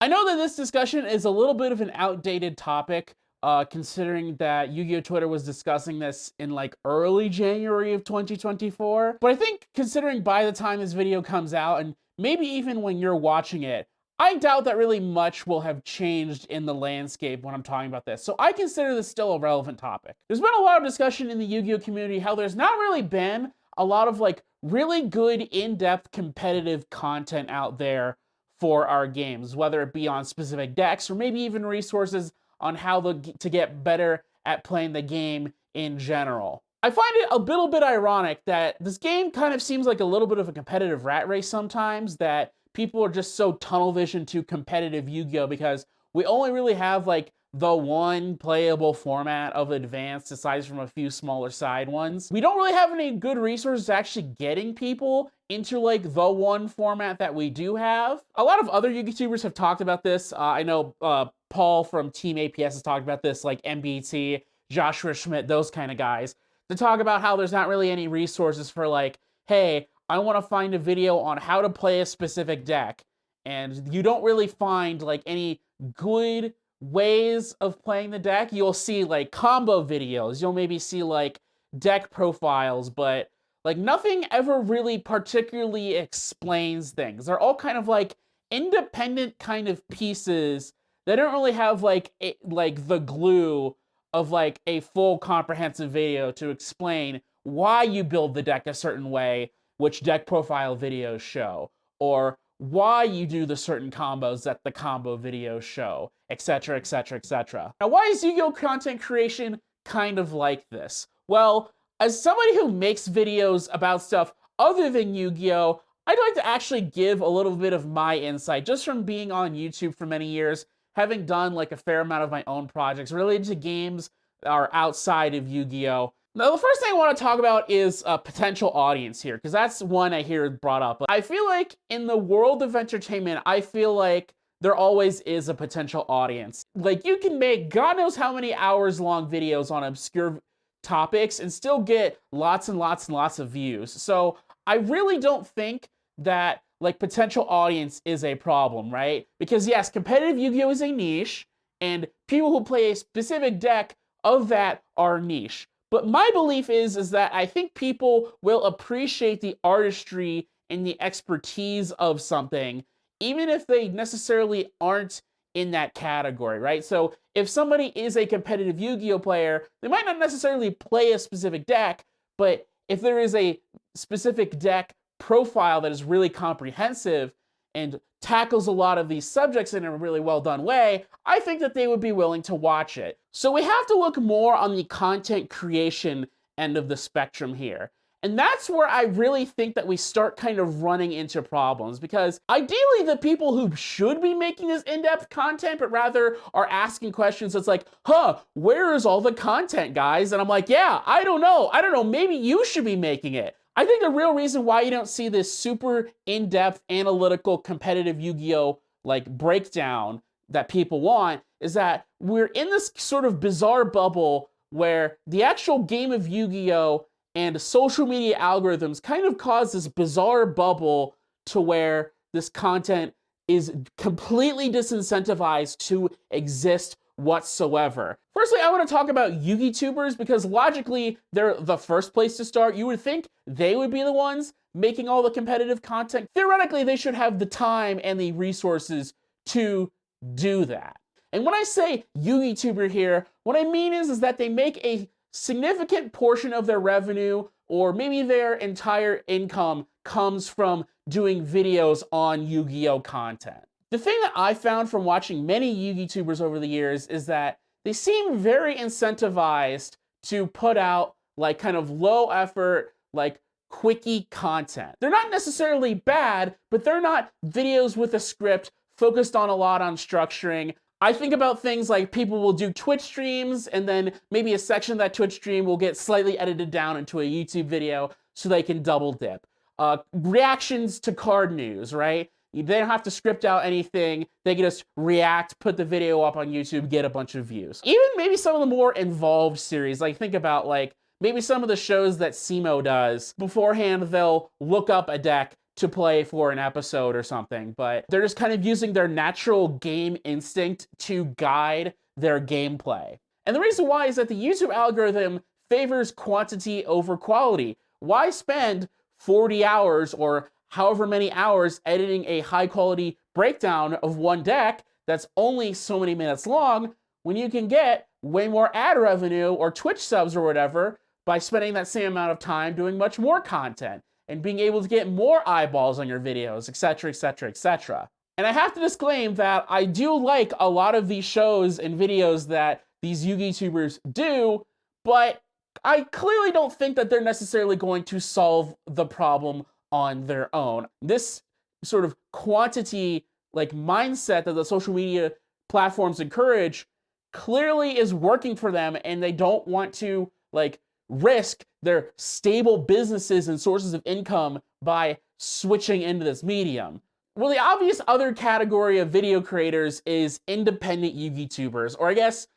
I know that this discussion is a little bit of an outdated topic, considering that Yu-Gi-Oh! Twitter was discussing this in like early January of 2024. But I think considering by the time this video comes out, and maybe even when you're watching it, I doubt that really much will have changed in the landscape when I'm talking about this. So I consider this still a relevant topic. There's been a lot of discussion in the Yu-Gi-Oh! Community how there's not really been a lot of like really good in-depth competitive content out there for our games, whether it be on specific decks or maybe even resources on how to get better at playing the game in general. I find it a little bit ironic that this game kind of seems like a little bit of a competitive rat race sometimes, that people are just so tunnel vision to competitive Yu-Gi-Oh! Because we only really have like the one playable format of Advanced aside from a few smaller side ones. We don't really have any good resources actually getting people into like the one format that we do have. A lot of other YouTubers have talked about this. I know Paul from Team APS has talked about this, like MBT, Joshua Schmidt, those kind of guys, to talk about how there's not really any resources for like, hey, I want to find a video on how to play a specific deck. And you don't really find like any good ways of playing the deck. You'll see like combo videos, you'll maybe see like deck profiles, but like nothing ever really particularly explains things. They're all kind of like independent kind of pieces that don't really have like the glue of like a full comprehensive video to explain why you build the deck a certain way, which deck profile videos show, or why you do the certain combos that the combo videos show, etc, etc, etc. Now, why is Yu-Gi-Oh! Content creation kind of like this? Well, as somebody who makes videos about stuff other than Yu-Gi-Oh!, I'd like to actually give a little bit of my insight, just from being on YouTube for many years, having done like a fair amount of my own projects related to games that are outside of Yu-Gi-Oh! Now, the first thing I want to talk about is a potential audience here, because that's one I hear brought up. I feel like in the world of entertainment, I feel like there always is a potential audience. Like, you can make God knows how many hours long videos on obscure topics and still get lots and lots and lots of views. So I really don't think that like potential audience is a problem, right? Because yes, competitive Yu-Gi-Oh! Is a niche, and people who play a specific deck of that are niche. But my belief is that I think people will appreciate the artistry and the expertise of something, even if they necessarily aren't in that category, right? So if somebody is a competitive Yu-Gi-Oh! Player, they might not necessarily play a specific deck, but if there is a specific deck profile that is really comprehensive and tackles a lot of these subjects in a really well done way, I think that they would be willing to watch it. So we have to look more on the content creation end of the spectrum here. And that's where I really think that we start kind of running into problems, because ideally the people who should be making this in-depth content, but rather are asking questions that's like, where is all the content, guys? And I'm like, yeah, I don't know, maybe you should be making it. I think the real reason why you don't see this super in-depth, analytical, competitive Yu-Gi-Oh! Like breakdown that people want is that we're in this sort of bizarre bubble where the actual game of Yu-Gi-Oh! And social media algorithms kind of cause this bizarre bubble to where this content is completely disincentivized to exist whatsoever. Firstly, I want to talk about YugiTubers, because logically, they're the first place to start. You would think they would be the ones making all the competitive content. Theoretically, they should have the time and the resources to do that. And when I say YugiTuber here, what I mean is that they make a significant portion of their revenue, or maybe their entire income, comes from doing videos on Yu-Gi-Oh! Content. The thing that I found from watching many YugiTubers over the years is that they seem very incentivized to put out like kind of low effort, like quickie content. They're not necessarily bad, but they're not videos with a script focused on a lot on structuring. I think about things like people will do Twitch streams, and then maybe a section of that Twitch stream will get slightly edited down into a YouTube video so they can double dip. Reactions to card news, right? They don't have to script out anything. They can just react, put the video up on YouTube, get a bunch of views. Even maybe some of the more involved series, like think about like maybe some of the shows that SEMO does. Beforehand, they'll look up a deck, to play for an episode or something, but they're just kind of using their natural game instinct to guide their gameplay. And the reason why is that the YouTube algorithm favors quantity over quality. Why spend 40 hours or however many hours editing a high quality breakdown of one deck that's only so many minutes long when you can get way more ad revenue or Twitch subs or whatever by spending that same amount of time doing much more content and being able to get more eyeballs on your videos, etc., etc., etc. And I have to disclaim that I do like a lot of these shows and videos that these YouTubers do, but I clearly don't think that they're necessarily going to solve the problem on their own. This sort of quantity like mindset that the social media platforms encourage clearly is working for them, and they don't want to like risk their stable businesses and sources of income by switching into this medium. Well, the obvious other category of video creators is independent YouTubers, or I guess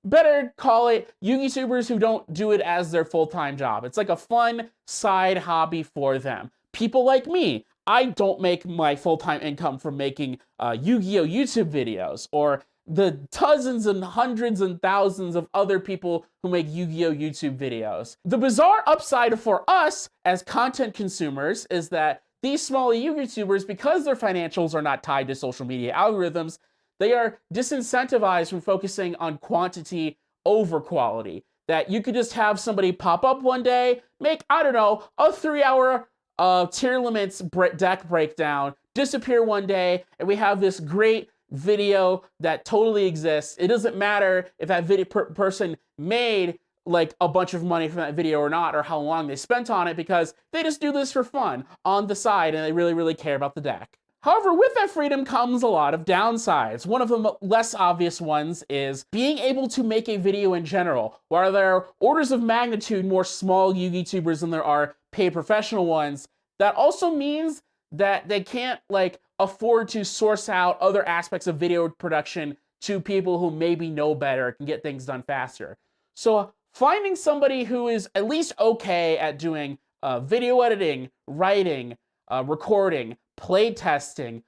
better call it YouTubers who don't do it as their full-time job. It's like a fun side hobby for them. People like me, I don't make my full-time income from making Yu-Gi-Oh! YouTube videos, or the dozens and hundreds and thousands of other people who make Yu-Gi-Oh! YouTube videos. The bizarre upside for us as content consumers is that these small YouTubers, because their financials are not tied to social media algorithms, they are disincentivized from focusing on quantity over quality. That you could just have somebody pop up one day, make, I don't know, a 3-hour tier limits deck breakdown, disappear one day, and we have this great video that totally exists. It doesn't matter if that video person made like a bunch of money from that video or not, or how long they spent on it, because they just do this for fun on the side and they really care about the deck. However, with that freedom comes a lot of downsides. One of the less obvious ones is being able to make a video in general. While there are orders of magnitude more small YouTubers than there are paid professional ones, that also means that they can't like afford to source out other aspects of video production to people who maybe know better, can get things done faster. So finding somebody who is at least okay at doing video editing, writing, recording, play testing,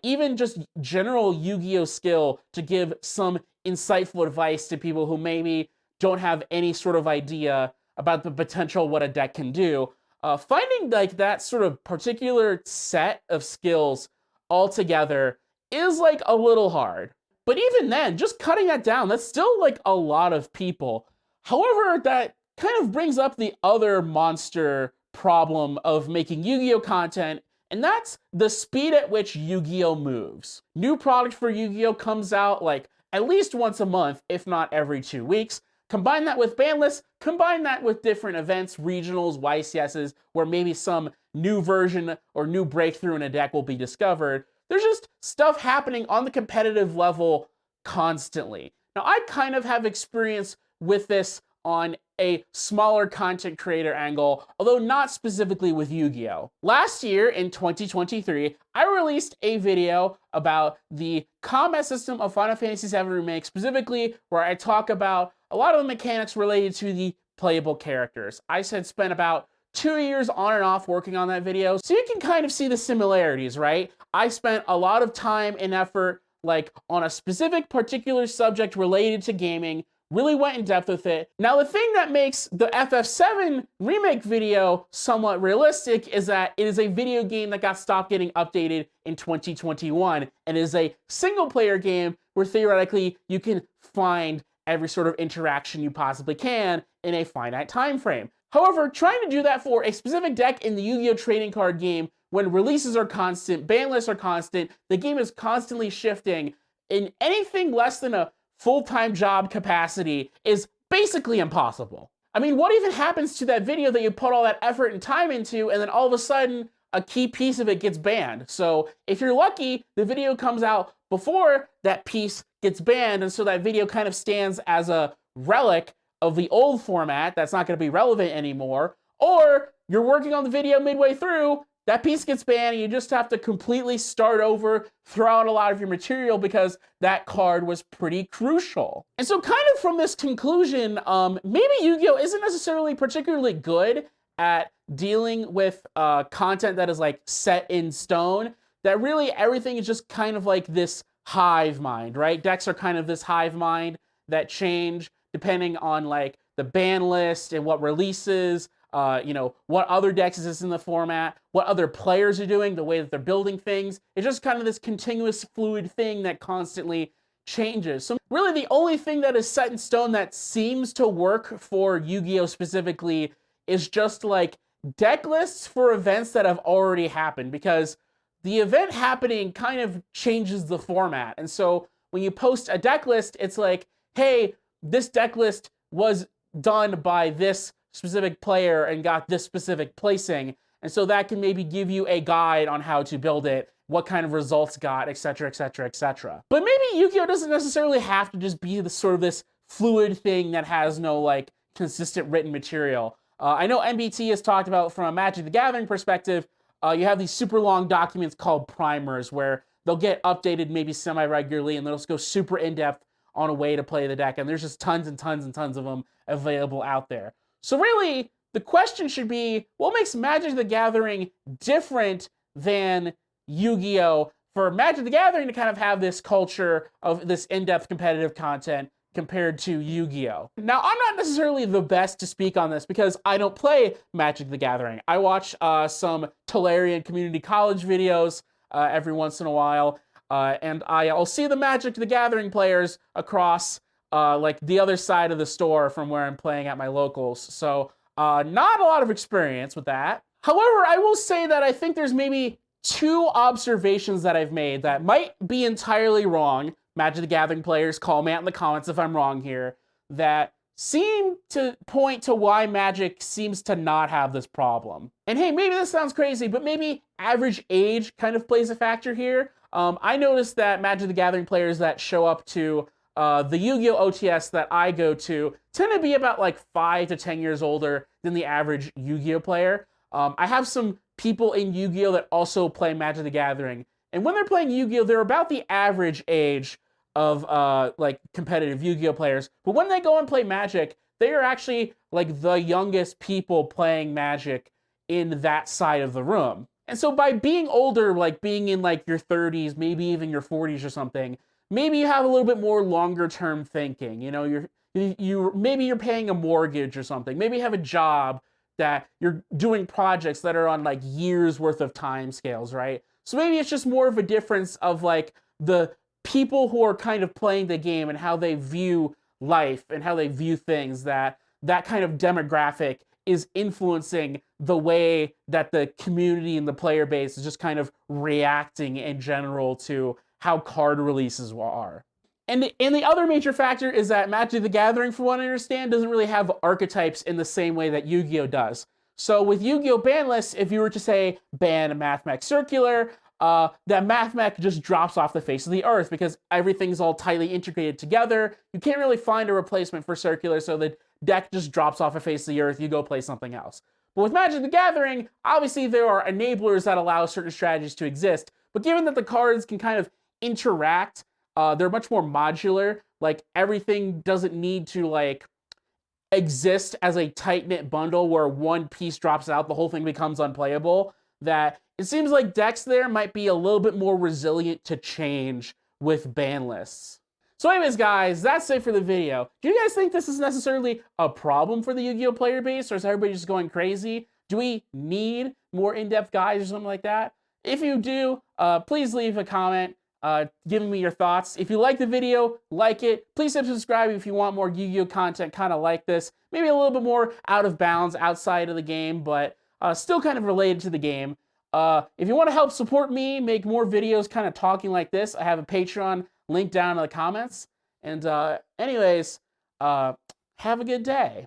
even just general Yu-Gi-Oh! Skill to give some insightful advice to people who maybe don't have any sort of idea about the potential what a deck can do. Finding like that sort of particular set of skills altogether is like a little hard. But even then, just cutting that down, that's still like a lot of people. However, that kind of brings up the other monster problem of making Yu-Gi-Oh! Content, and that's the speed at which Yu-Gi-Oh! Moves. New product for Yu-Gi-Oh! Comes out like at least once a month, if not every 2 weeks. Combine that with ban lists, combine that with different events, regionals, YCSs, where maybe some new version or new breakthrough in a deck will be discovered. There's just stuff happening on the competitive level constantly. Now, I kind of have experience with this on a smaller content creator angle, although not specifically with Yu-Gi-Oh! Last year, in 2023, I released a video about the combat system of Final Fantasy VII Remake, specifically where I talk about a lot of the mechanics related to the playable characters. I had spent about 2 years on and off working on that video, so you can kind of see the similarities, right? I spent a lot of time and effort like on a specific particular subject related to gaming, really went in depth with it. Now, the thing that makes the FF7 remake video somewhat realistic is that it is a video game that got stopped getting updated in 2021 and is a single player game where theoretically you can find every sort of interaction you possibly can in a finite time frame. However, trying to do that for a specific deck in the Yu-Gi-Oh! Trading card game when releases are constant, ban lists are constant, the game is constantly shifting, in anything less than a full-time job capacity is basically impossible. I mean, what even happens to that video that you put all that effort and time into, and then all of a sudden, a key piece of it gets banned? So if you're lucky, the video comes out before that piece gets banned, and so that video kind of stands as a relic of the old format that's not going to be relevant anymore. Or you're working on the video midway through, that piece gets banned, and you just have to completely start over, throw out a lot of your material because that card was pretty crucial. And so kind of from this conclusion, maybe Yu-Gi-Oh! Isn't necessarily particularly good at dealing with content that is like set in stone, that really everything is just kind of like this hive mind, right? Decks are kind of this hive mind that change depending on like the ban list and what releases, what other decks exist in the format, what other players are doing, the way that they're building things. It's just kind of this continuous fluid thing that constantly changes. So really the only thing that is set in stone that seems to work for Yu-Gi-Oh! Specifically is just like deck lists for events that have already happened, because the event happening kind of changes the format. And so when you post a deck list, it's like, hey, this deck list was done by this specific player and got this specific placing. And so that can maybe give you a guide on how to build it, what kind of results got, etc., etc., etc. But maybe Yu-Gi-Oh! Doesn't necessarily have to just be the sort of this fluid thing that has no like consistent written material. I know MBT has talked about, from a Magic the Gathering perspective, you have these super long documents called primers where they'll get updated maybe semi-regularly, and they'll just go super in-depth on a way to play the deck, and there's just tons and tons and tons of them available out there. So really, the question should be, what makes Magic the Gathering different than Yu-Gi-Oh! For Magic the Gathering to kind of have this culture of this in-depth competitive content compared to Yu-Gi-Oh! Now, I'm not necessarily the best to speak on this because I don't play Magic the Gathering. I watch some Tolarian Community College videos every once in a while, and I'll see the Magic the Gathering players across like the other side of the store from where I'm playing at my locals. So not a lot of experience with that. However, I will say that I think there's maybe two observations that I've made that might be entirely wrong. Magic the Gathering players, call me out in the comments if I'm wrong here, that seem to point to why Magic seems to not have this problem. And hey, maybe this sounds crazy, but maybe average age kind of plays a factor here. I noticed that Magic the Gathering players that show up to the Yu-Gi-Oh! OTS that I go to tend to be about like 5 to 10 years older than the average Yu-Gi-Oh! Player. I have some people in Yu-Gi-Oh! That also play Magic the Gathering, and when they're playing Yu-Gi-Oh! They're about the average age of like competitive Yu-Gi-Oh! Players. But when they go and play Magic, they are actually like the youngest people playing Magic in that side of the room. And so by being older, like being in like your 30s, maybe even your 40s or something, maybe you have a little bit more longer term thinking. You know, maybe you're paying a mortgage or something. Maybe you have a job that you're doing projects that are on like years worth of time scales, right? So maybe it's just more of a difference of like the people who are kind of playing the game and how they view life and how they view things, that kind of demographic is influencing the way that the community and the player base is just kind of reacting in general to how card releases are. And the other major factor is that Magic the Gathering, from what I understand, doesn't really have archetypes in the same way that Yu-Gi-Oh! Does. So with Yu-Gi-Oh! Ban lists, if you were to say ban Mathmech Circular, that Mathmech just drops off the face of the earth because everything's all tightly integrated together. You can't really find a replacement for Circular, so the deck just drops off the face of the earth, you go play something else. But with Magic the Gathering, obviously there are enablers that allow certain strategies to exist, but given that the cards can kind of interact, they're much more modular. Like everything doesn't need to like exist as a tight-knit bundle where one piece drops out, the whole thing becomes unplayable. That it seems like decks there might be a little bit more resilient to change with ban lists. So anyways, guys, that's it for the video. Do you guys think this is necessarily a problem for the Yu-Gi-Oh! Player base, or is everybody just going crazy? Do we need more in-depth guides or something like that? If you do, please leave a comment giving me your thoughts. If you like the video, like it. Please subscribe if you want more Yu-Gi-Oh! Content kind of like this. Maybe a little bit more out of bounds, outside of the game, but still kind of related to the game. If you want to help support me make more videos kind of talking like this, I have a Patreon link down in the comments. And anyways, have a good day.